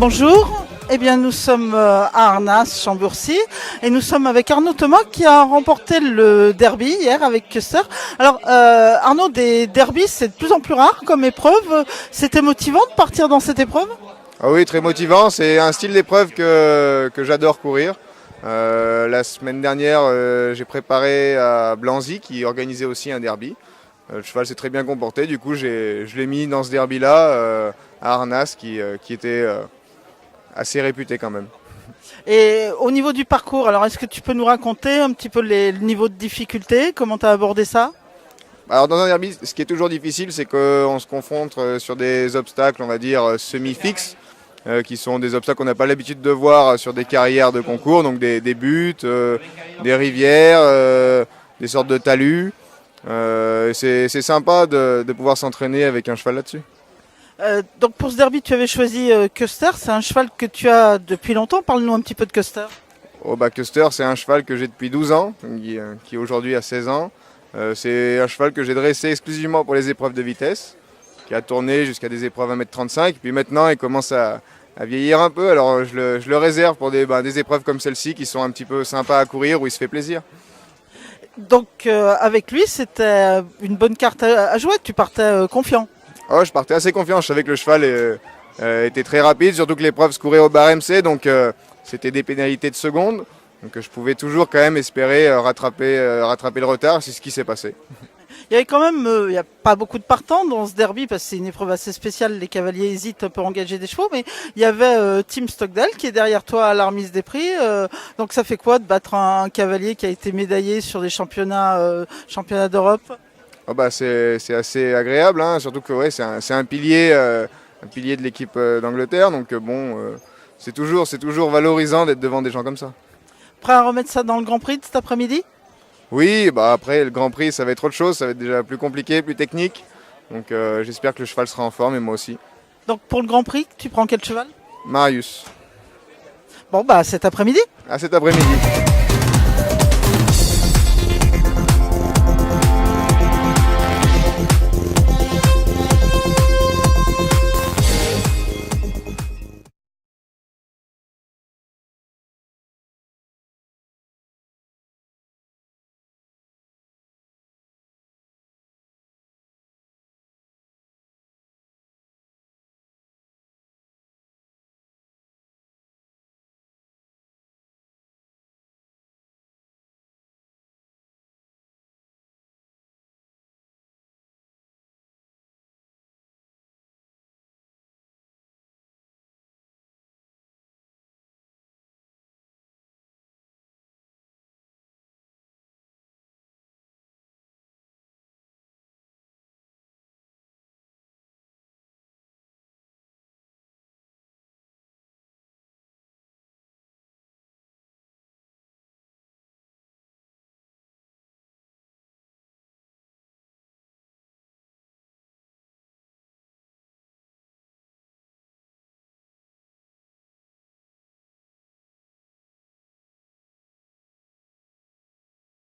Bonjour, eh bien nous sommes à Arnas, Chambourcy, et nous sommes avec Arnaud Thomas qui a remporté le derby hier avec Custer. Alors Arnaud, des derbys c'est de plus en plus rare comme épreuve, c'était motivant de partir dans cette épreuve? Ah oui, très motivant, c'est un style d'épreuve que j'adore courir. La semaine dernière, j'ai préparé à Blanzy qui organisait aussi un derby. Le cheval s'est très bien comporté, du coup je l'ai mis dans ce derby-là à Arnas qui était assez réputé quand même. Et au niveau du parcours, alors est-ce que tu peux nous raconter un petit peu le niveau de difficulté, comment tu as abordé ça? Alors dans un derby, ce qui est toujours difficile, c'est qu'on se confronte sur des obstacles, on va dire, semi-fixes, qui sont des obstacles qu'on n'a pas l'habitude de voir sur des carrières de concours, donc des buttes, des rivières, des sortes de talus. C'est sympa de pouvoir s'entraîner avec un cheval là-dessus. Donc pour ce derby, tu avais choisi Custer, c'est un cheval que tu as depuis longtemps. Parle-nous un petit peu de Custer. Oh, Custer, c'est un cheval que j'ai depuis 12 ans, qui aujourd'hui a 16 ans. C'est un cheval que j'ai dressé exclusivement pour les épreuves de vitesse, qui a tourné jusqu'à des épreuves 1m35. Puis maintenant, il commence à vieillir un peu, alors je le réserve pour des épreuves comme celle-ci qui sont un petit peu sympas à courir, où il se fait plaisir. Donc avec lui, c'était une bonne carte à jouer, tu partais confiant. Oh, je partais assez confiant, je savais que le cheval était très rapide, surtout que l'épreuve se courait au bar MC, donc c'était des pénalités de seconde. Donc je pouvais toujours quand même espérer rattraper le retard, c'est ce qui s'est passé. Il y avait quand même, il n'y a pas beaucoup de partants dans ce derby parce que c'est une épreuve assez spéciale, les cavaliers hésitent un peu à engager des chevaux, mais il y avait Tim Stockdale qui est derrière toi à la remise des prix. Donc ça fait quoi de battre un cavalier qui a été médaillé sur des championnats d'Europe? Oh c'est assez agréable, hein, surtout que ouais, c'est un pilier de l'équipe d'Angleterre, donc c'est toujours valorisant d'être devant des gens comme ça. Prêt à remettre ça dans le Grand Prix de cet après-midi? Oui, après le Grand Prix ça va être autre chose, ça va être déjà plus compliqué, plus technique, donc j'espère que le cheval sera en forme et moi aussi. Donc pour le Grand Prix, tu prends quel cheval? Marius. Bon cet après-midi. À cet après-midi.